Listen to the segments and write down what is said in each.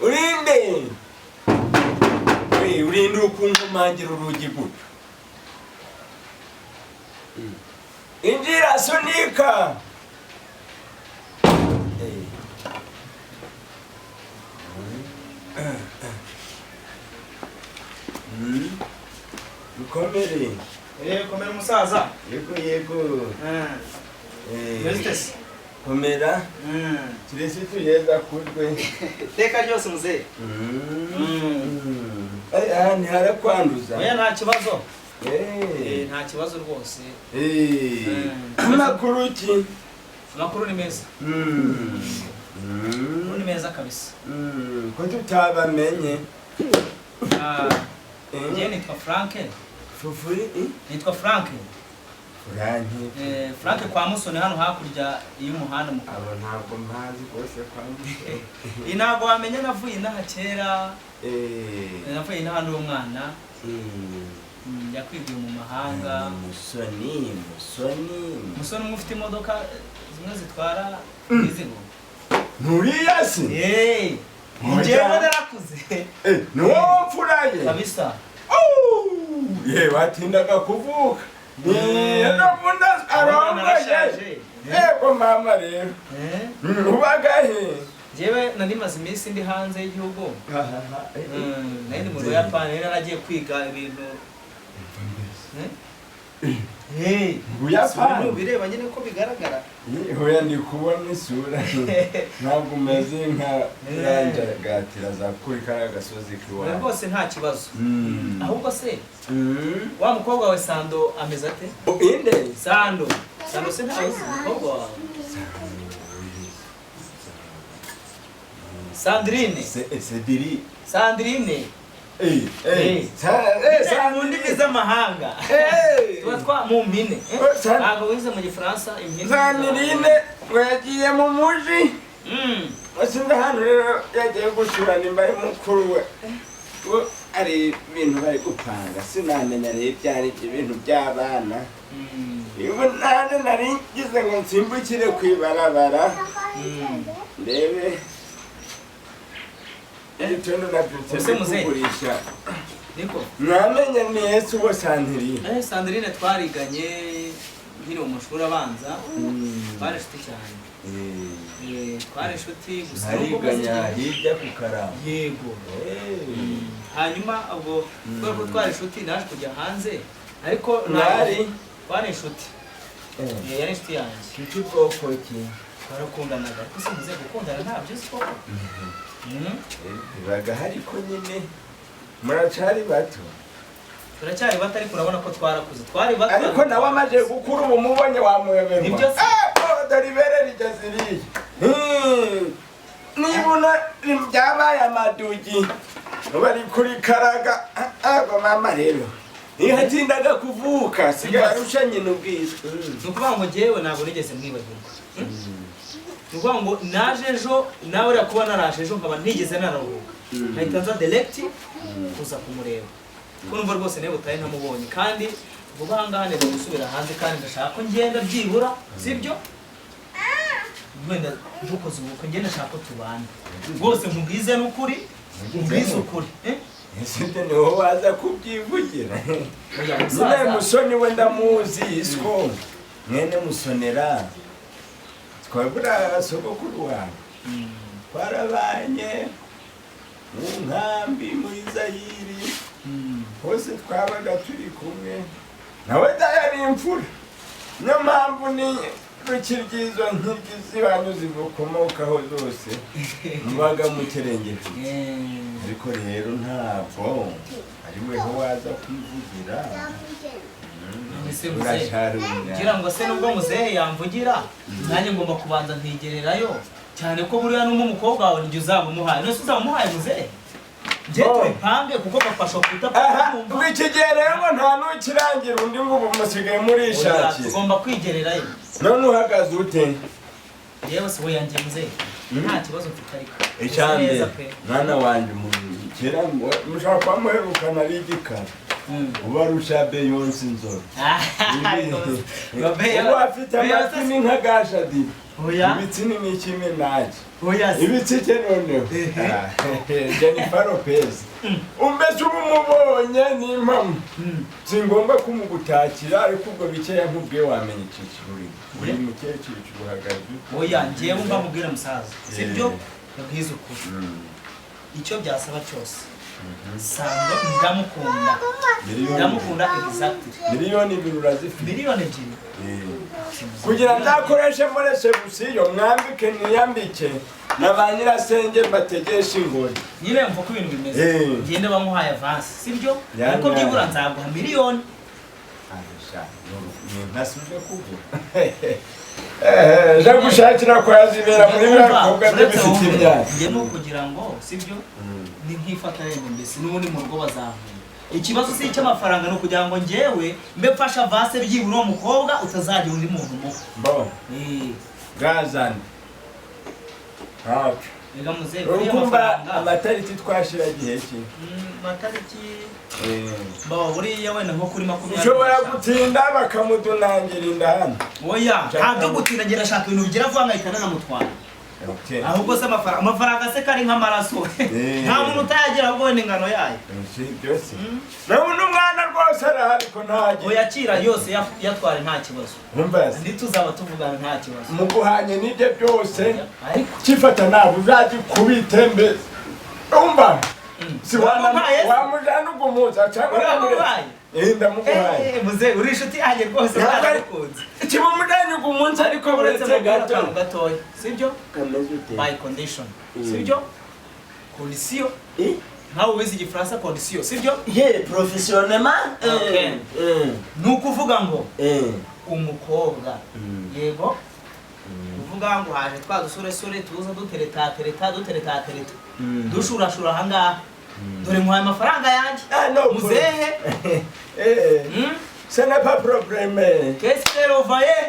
urinde urinde ukunkumangira urugi gutyo injira sunika ukomere komera umusaza yego Mestesi komera turese tuyeza kurwe teka ryose muzehe ni harakwanduza oya nta kibazo nta kibazo rwose amakuru ki amakuru ni meza ni meza kabisa ko tutabamenye njye nitwa Frank fufuri nitwa Frank Frank Frank kwa Musoni hano hakurya y'umuhanda mu abo ntabwo mpazi rwose kwa Musoni ntabwo wamenya navuye inaha kera navuye inaha ndi umwana yakwigiye mu mahanga Musoni umwe ufite imodoka zimwe zitwara imizigo nturiya se njyewe narakuze ni wowe mfuraye kabisa watindaga kuvuka nabunda arongoye yego mama rero ubagahe njyewe nari maze iminsi ndi hanze y'igihugu nari ndi mu Buyapani rero naragiye kwiga ibintu Buyapani bireba nyine ko bigaragara hoya ndi kubona isura ntabwo umeze nka ranjagatira za kuri kariya gasozi kiwawe rwose nta kibazo ahubwo se wa mukobwa wawe Sando ameze ate inde Sando se ntawe uzi umukobwa wawe Sandrine Sandrine mu ndimi z'amahanga tuba twa mu mpine ntabwo wize mu gifaransa impine Sandrine yagiye mu muji wasinda hano rero yagiye gusura nimba ari mukuru we ari ibintu bari gupanga sinamenya rero byari ibintu by'abana ubu nane nari ngize ngo nsimbukire ku ibarabara ndebe igitondo nabyutse kugurisha niko mwamenye ni Yesu uwo Sandrine Sandrine twariganye nkiri mu mashuri abanza twari inshuti cyane twari inshuti gusa hariganya hirya ku Karama yego hanyuma ubwo kubera ko twari inshuti naje kujya hanze ariko twari inshuti yari inshuti yanjye inshuti bwoko ki twarakundanaga ariko se muze gukundana ntabyo uzi koko bibaga hariko nyine muracari bato turacyari bato ariko urabona ko twarakuze twari bato ariko nawe amaze gukura ubu mubonye wamuyoberwa nibyo se dore ibere rigeze iriya nibuna byabaye amadugi bari kuri karaga mama rero ntihatindaga kuvuka sigaye arusha nyina ubwiza ni ukuvuga ngo njyewe ntabwo nigeze mwibagirwa ni ukuvuga ngo naje ejo nawe uriya kuba naraje ejo nkaba ntigeze nararuhuka nkahita nza direkiti kuza kumureba kuko numva rwose nawe utaye ntamubonye kandi vuba aha ngaha neza gusubira hanze kandi ndashaka ko ngenda byibura sibyo wenda dukoze ubukwe ngenda ndashaka ko tubana rwose nkubwize n'ukuri nkubwize ukuri ese niho waza kubyivugira nyine Musoni we ndamuzi iswo mwene Musonera twabura sogokuru wawe twarabanye mu nkambi muri Zayiri hose twabaga turi kumwe nawe dayari imfura niyo mpamvu ni rukiryizo nk'izibanyu zibukomokaho zose mubaga mukerengeti ariko rero ntabwo ari weho waza kwivugira ngira ngo se nubwo muzehe yamvugira nanjye ngomba kubanza nkigererayo cyane ko buriya n'umukobwa wawe nijye uzamumuhaye nose uzamuhaye muzehe njye tubipange kuko bafasha kwita kumva iki gihe rero nta n'ukirangira undi ngo ubu musigaye murishakira tugomba kwigererayo none uhagaze ute yewe se we yanjye muzehe nta kibazo mfite ariko icyambere mwana wanjye kera mushaka kuba muherukana ari igikara uba arusha Beyonce inzobe ubu afite amatwi ni nka gashadi oya ibitsi ni kimwe naje oya ibitsi cye noneho Jennifer Lopez umbese ubu mubonye ni impamo singomba kumugutakira ariko ubwo bikeya nkubwiye wamenye ikiciro uri mukecuru cyuhagaze oya ngiye umva mubwira musaza sibyo yabwiza ukuri icyo byasaba cyose Sando ndamukunda exactly miliyoni 2 miliyoni 2 kugira nzakoreshe muri sebusiyo mwambike niyambike na ba nyirasenge mbategesha ingori nyine mvuga ko ibintu bimeze ngende bamuhaye avance sibyo ariko byibura nzaguha miliyoni nasubije kugura je gushakira ko yazibera muri bakobwa bifite imyaka ngiye no kugira ngo sibyo ni nkifata yene mbese n'ubundi mu rugo bazavuye ikibazo si cy'amafaranga no kugira ngo ngewe mbe mfasha avance byibura uwo mukobwa utazagira undi muntu mu bo gazani ega muze urukumba amatariki twashira gihe ki matariki baba buriya wenda nko kuri 20 ushobora gutinda bakamudunangira indahano oya ntabyo gutinda ngira shaka ibintu bigira vuba nkahita nanamutwara ahubwo se amafaranga se kari nk'amaraso nta muntu utayagira ahubwo wenda ingano yayo byose nawe n'umwana rwose arahari ko ntagiye oya akira yose yatware nta kibazo umbaze ntituzaba tuvugana nta kibazo muguhanye n'ibyo byose kifata ntabwo uzagikubite mbese umva si wamujana ugumuza cyangwa ndamuguhaye muze uri inshuti yanjye rwose barakunze kiba umujanye ugumunsi ariko buretse gatoya sibyo by condition sibyo condition nkawe ubizi igifaransa condition sibyo professionnellement nukuvuga ngo umukobwa yego uvuga ngo haje twadusore tuza dutereta dushurashura hangaha dore muhaye amafaranga yanjye muzehe ce n'est pas problème qu'est-ce que vous voyez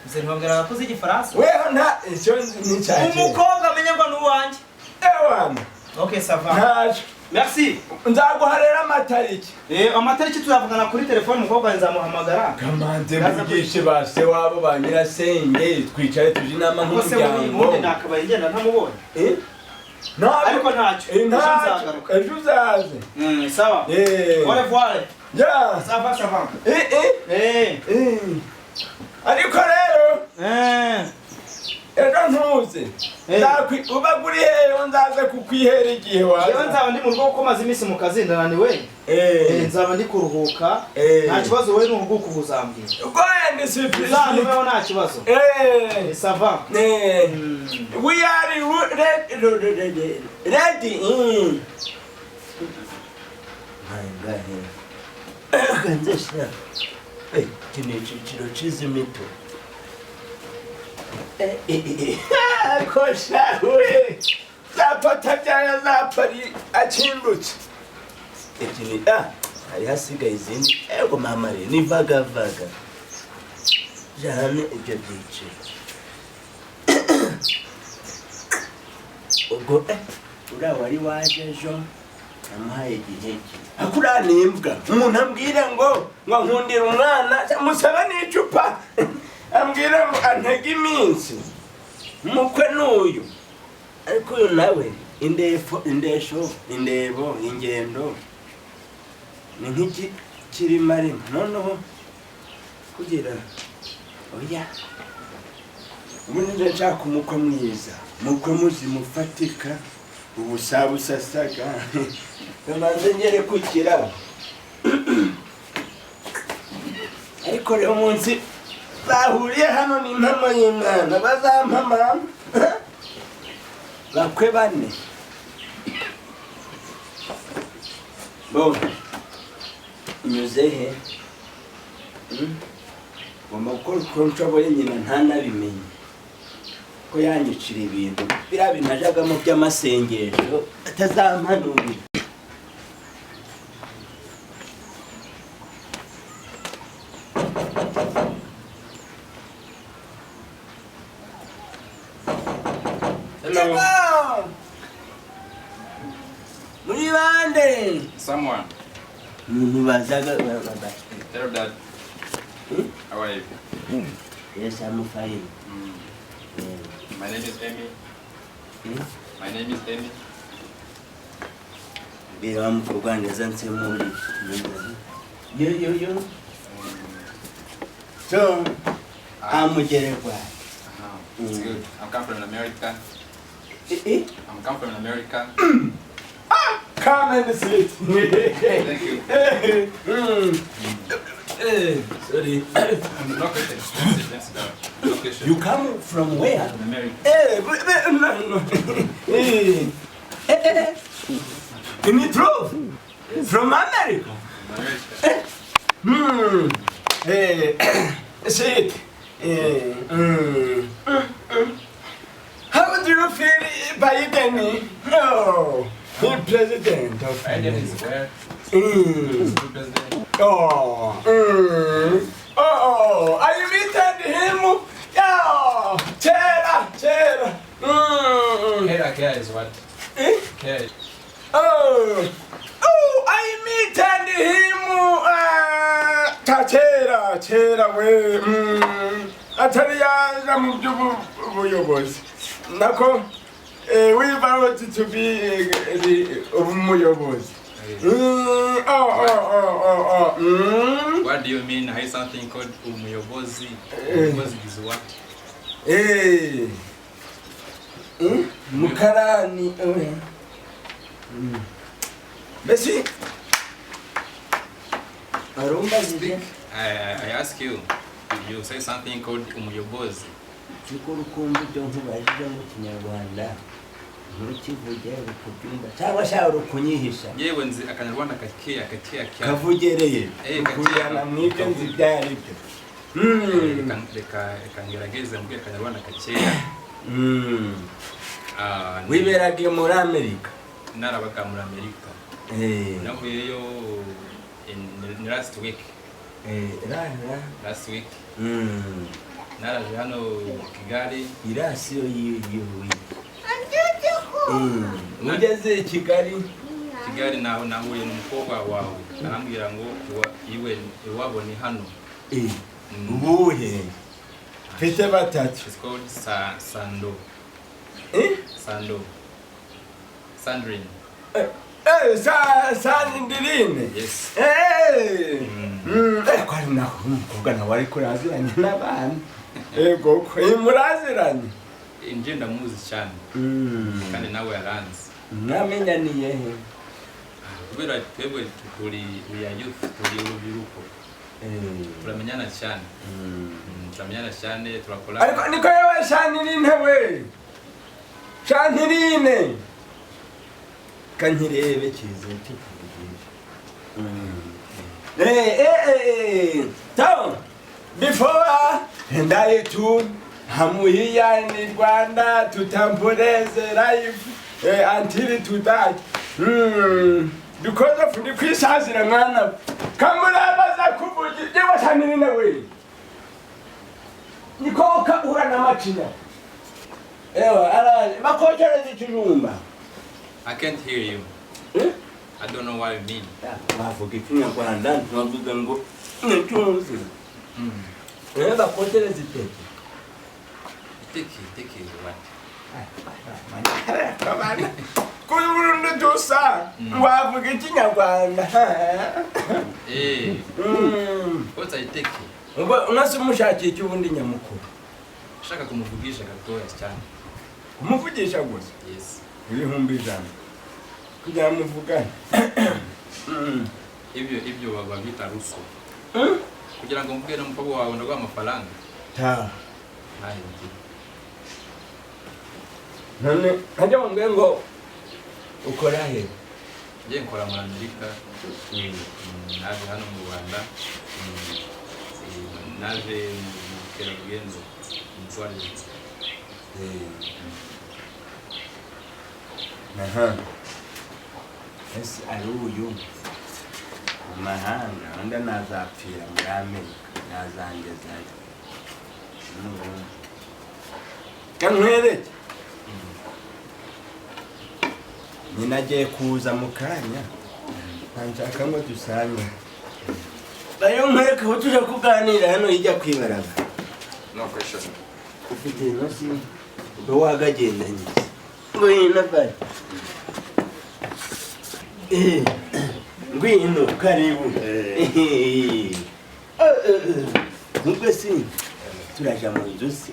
ntibabwira abakozi igifaransa weho nta icyo ni cyane umukobwa amenye ngo ni uwanjye ewana ok ça va ntaje merci nzaguharera amatariki amatariki tuzavugana kuri telefone umukobwa nzamuhamagara kamanze mugishe base wabo ba nyirasenge twicare tuje inama nk'umuryango nakabaye ngenda ntamubonye ariko ntacyo ejo uzaze sawa au revoir ya ça va ariko rero ejo ntuze ubaguri heyo nzaze kukwihera igihe waza yewe nzaba ndi mu rugo kuko maze iminsi mu kazi ndananiwe nzaba ndi kuruhuka nta kibazo wowe nuruhuka ubuzambwira rwende surprise uzanubeho nta kibazo ça va we are ready kanzesha kino cyiciro cy'izimito koshawe zapata byaya zapari akindutse ikini hari hasigaye izindi ego mama re ni vaga jane ibyo byiciro ubwo ura wari waje ejo namuhaye igihe ki akuranimbwa umuntu ambwira ngo nkundira umwana musaba n'icupa ambwira ngo antege iminsi mukwe n'uyu ariko uyu nawe indebo ingendo ni nk'iki kirimarima noneho kugira oya ubundi nje nshaka umukwe mwiza mukwe muzima ufatika ubusabusasaga kamanze ngere kukira ariko rero umunsi bahuriye hano ni impamo y'umwana bazampama bakwe bane bo nyuzehe ngomba gukora uko nshoboye nyina ntanabimenye ko yanyicira ibintu biriya bintu najagamo by'amasengesho atazampanurira muri bande Someone. umuntu bazaga Hello, Dad. How are you? Yes, I'm fine. My name is Amy. My name is Amy. I'm organizing some You. So, I'm with you. It's good. I'm come from America. I'm come from America. Come and sit. Thank you. Sorry. Location. That's the location. You come from where? From America. No. In the truth? From America? America. Sit. How do you feel Biden? Oh, the president of Biden is where? Mm. The president. Oh, I invited him. Yeah, Chera. Care is what? Care. Oh, I invited him. Chera, we. Atariya mu by'ubuyobozi. Nako, we vote to be umuyobozi. What do you mean? I something called umuyobozi. Umuyobozi is what? Mukarani. Besi. Arumba Speak. I ask you. You say something called umuyobozi. Chukuru kumbi donku bajija mu Kinyarwanda. Ntukivuge ukubyumva cyangwa sha urukunyihisha. Yewe nzi akanyarwanda kakeya kavugereye. Kujyana mwibyo nzi byari byo. Reka ngerageze mbwe akanyarwanda kakeya. Wiberaga muri Amerika? Narabaga muri Amerika. Navuyeyo in last week. Last week. Naraje hano Kigali. Irasiyo yiwe. Ugeze Kigali nahuye n'umukobwa wawe arambwira ngo iwe iwabo ni hano. Ubuhe mfite batatu. It's called Sandrine. Sandrine. Yes. Kwari naho umukobwa nawe ari kuraziranye n'abana. Ego muraziranye. Inje ndamuzi cyane. Kandi nawe yaranze. Mwamenyaniye he? Kubera twebwe turi youth, turi urubyiruko. Turamenyana cyane. Turamenyana cyane turakora. Ariko niko yewe Shanirine we. Shanirine. Kanyirebe kize Tom, before and I too, Hamuia in Rwanda to temporeze life until to die. Because of the Christmas in a man, Kamurabaza Kubu, they were standing away. Nicoka Urana Machina. Makocha is Chumba. I can't hear you. I don't know what you mean. I forget Rwanda, not to them go. Never put it as it takes. Take it, what? Come on. Couldn't do so. Why forgetting Rwanda? What I take it? Unasi mushaki cyubundi nyamukuru. Shaka kumuvugisha gatoya cyane. Kumuvugisha gusa? Yes. Ibihumbi ijana. Kugira muvugane. Ibyo babita ruso. Kugira ngo mubwire umukobwa wawe ndaguha amafaranga. Ta. Nayo. None hajya mubwire ngo ukora he? Ngiye nkora muri Amerika. Naje hano mu Rwanda. Naje mu keragendo. Mutwari. Ese ari uyu amahanga wenda nazapfira muri Amerika nazangezayo. Kankwereke nyina agiye kuza mu kanya nshaka ngo dusanye Ayo mwereka aho tuje kuganira hano hirya kwibaraga. No question. Ufite inosi ngo wagagendanye. Ngwino bari. Ngwino karibu. Nubwo si turaja mu nzu si.